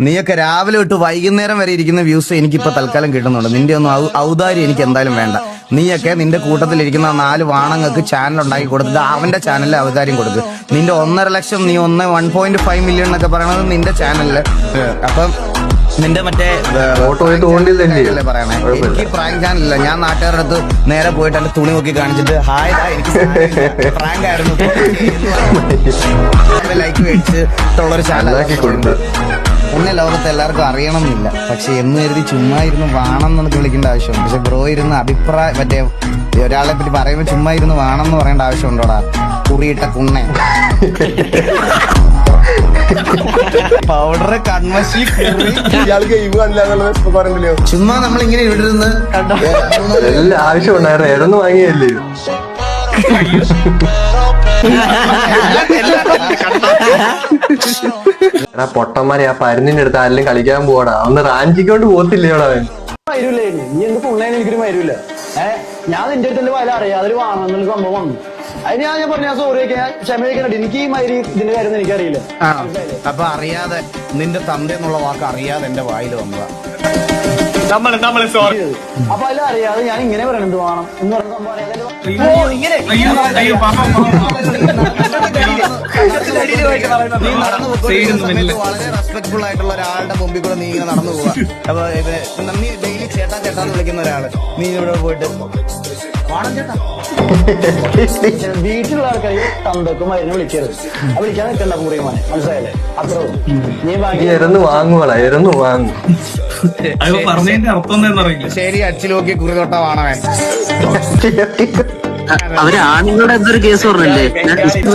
നീയൊക്കെ രാവിലെ തൊട്ട് വൈകുന്നേരം വരെ ഇരിക്കുന്ന വ്യൂസ് എനിക്കിപ്പോ തൽക്കാലം കിട്ടുന്നുണ്ട്. നിന്റെ ഒന്നും ഔദാര്യം എനിക്ക് എന്തായാലും വേണ്ട. നീയൊക്കെ നിന്റെ കൂട്ടത്തിലിരിക്കുന്ന 4 വാണങ്ങൾക്ക് ചാനൽ ഉണ്ടാക്കി കൊടുത്തിട്ട് അവന്റെ ചാനലിൽ ഔദാര്യം കൊടുക്കുക. നിന്റെ 1.5 ലക്ഷം നീ 1.5 മില്യൺ എന്നൊക്കെ പറയണത് നിന്റെ ചാനലില്. അപ്പം നിന്റെ മറ്റേ പറയണേ എനിക്ക് പ്രാങ്ക് ചാനലില്ല. ഞാൻ നാട്ടുകാരുടെ അടുത്ത് നേരെ പോയിട്ട് എന്റെ തുണി നോക്കി കാണിച്ചിട്ട് ഹായ് എനിക്ക് പ്രാങ്ക് ആയിരുന്നു ലൈക്ക് മേടിച്ചിട്ടുള്ളൊരു ചാനലാക്കി കൊടുത്ത് എന്നെ ലോകത്ത് എല്ലാവർക്കും അറിയണമെന്നില്ല. പക്ഷെ എന്ന് കരുതി ചുമ്മാ ഇരുന്ന് വാണം എന്നൊക്കെ വിളിക്കേണ്ട ആവശ്യമുണ്ട്. പക്ഷെ ബ്രോ ഇരുന്ന് അഭിപ്രായം മറ്റേ ഒരാളെ പറ്റി പറയുമ്പോൾ ചുമ്മാ ഇരുന്ന് വാണം എന്ന് പറയേണ്ട ആവശ്യമുണ്ടോടാ കുറിയിട്ട കുണ്ണേ. പൗഡറ് കൺമശി ചുമ്മാ നമ്മളിങ്ങനെ ഇവിടെ ഇരുന്ന് ആവശ്യം ഉണ്ടായിരുന്നു. ഏതൊന്നും വാങ്ങിയല്ലേ എടാ പൊട്ടന്മാരെ ആ പരുന്നിന്റെ അടുത്ത് ആരെങ്കിലും കളിക്കാൻ പോടാ. ഒന്ന് റാഞ്ചിക്കൊണ്ട് പോത്തില്ലേടാ അവൻ. നീ എന്ത് പുണ്ണേന്ന് എനിക്കൊരു മരുമില്ല. ഞാൻ നിന്റെ അടുത്ത് വല അറിയാം അതൊരു വാങ്ങുന്ന സംഭവം വന്നു. അതിന് ഞാൻ പറഞ്ഞ സോറി ക്ഷമയൊക്കെ എനിക്ക് ഈ മരി ഇതിന്റെ കാര്യം എനിക്കറിയില്ല. അപ്പൊ അറിയാതെ നിന്റെ തന്ത എന്നുള്ള വാക്ക് അറിയാതെ എന്റെ വായിൽ വന്നതാ. അപ്പൊ അതിൽ അറിയാതെ ഞാൻ ഇങ്ങനെ പറയണത് വേണം എന്ന് പറഞ്ഞ സംഭവം വളരെ റെസ്പെക്ട്ഫുൾ ആയിട്ടുള്ള ഒരാളുടെ മുമ്പിൽ കൂടെ നീ ഇങ്ങനെ നടന്നു പോവാ. അപ്പൊ നീ ഡെയിലി ചേട്ടാ ചേട്ടാന്ന് വിളിക്കുന്ന ഒരാള് നീ ഇവിടെ പോയിട്ട് വീട്ടിലുള്ള ആൾക്കാർ തന്തക്കും മരുന്ന് വിളിക്കരുത്. വിളിക്കാൻ നിൽക്കണ്ട മുറിയുമാനെ മനസ്സിലായല്ലേ? അത്ര വാങ്ങുവാളാ എരന്ന് വാങ്ങും. ശരി അച്ചിൽ നോക്കി കുറി തൊട്ട വാണവൻ. അവര് ആണുങ്ങളുടെ എന്തൊരു കേസ് പറഞ്ഞല്ലേ?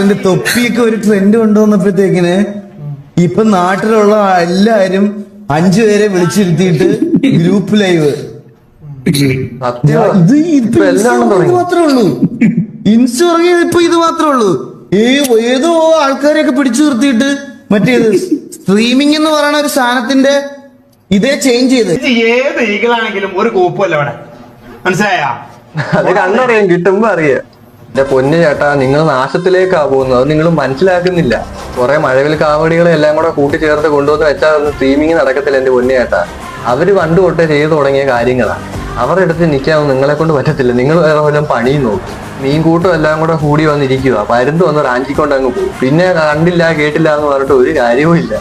എന്റെ തൊപ്പിയൊക്കെ ഒരു ട്രെൻഡ് കൊണ്ടുവന്നപ്പോഴത്തേക്കിന് ഇപ്പൊ നാട്ടിലുള്ള എല്ലാരും 5 പേരെ വിളിച്ചിരുത്തിയിട്ട് ഗ്രൂപ്പ് ലൈവ്. ഇത് മാത്രമേ ഉള്ളൂ. ഇൻസ്റ്റ തുടങ്ങിയത് ഇപ്പൊ ഇത് മാത്രമേ ഉള്ളൂ. ഏതോ ആൾക്കാരെയൊക്കെ പിടിച്ചു നിർത്തിയിട്ട് മറ്റേത് സ്ട്രീമിംഗ് എന്ന് പറയുന്ന ഒരു സാധനത്തിന്റെ ഇതേ ചേഞ്ച് ചെയ്ത് ഏത് ഈകളാണെങ്കിലും ഒരു കോപ്പല്ല അവിടെ മനസ്സിലായ. അത് കണ്ടറിയാം കിട്ടുമ്പോ അറിയാം. എന്റെ പൊന്നു ചേട്ടാ നിങ്ങൾ നാശത്തിലേക്കാ പോകുന്നത്. അത് നിങ്ങൾ മനസ്സിലാക്കുന്നില്ല. കുറെ മഴവിൽ കാവടികളെ എല്ലാം കൂടെ കൂട്ടിച്ചേർത്ത് കൊണ്ടുവന്ന് വെച്ചാൽ അതൊന്നും സ്ട്രീമിങ് നടക്കത്തില്ല എന്റെ പൊന്നു ചേട്ടാ. അവര് പണ്ട് തൊട്ടേ ചെയ്തു തുടങ്ങിയ കാര്യങ്ങളാ. അവരുടെ അടുത്ത് നിൽക്കാവും നിങ്ങളെ കൊണ്ട് പറ്റത്തില്ല. നിങ്ങൾ വേറെ വല്ലതും പണിയും നോക്കും. മീൻ കൂട്ടും എല്ലാം കൂടെ കൂടി വന്നിരിക്കുക. പരുന്ത് വന്ന് റാഞ്ചിക്കൊണ്ട് അങ്ങ് പോകും. പിന്നെ കണ്ടില്ല കേട്ടില്ല എന്ന് പറഞ്ഞിട്ട് ഒരു കാര്യവും ഇല്ല.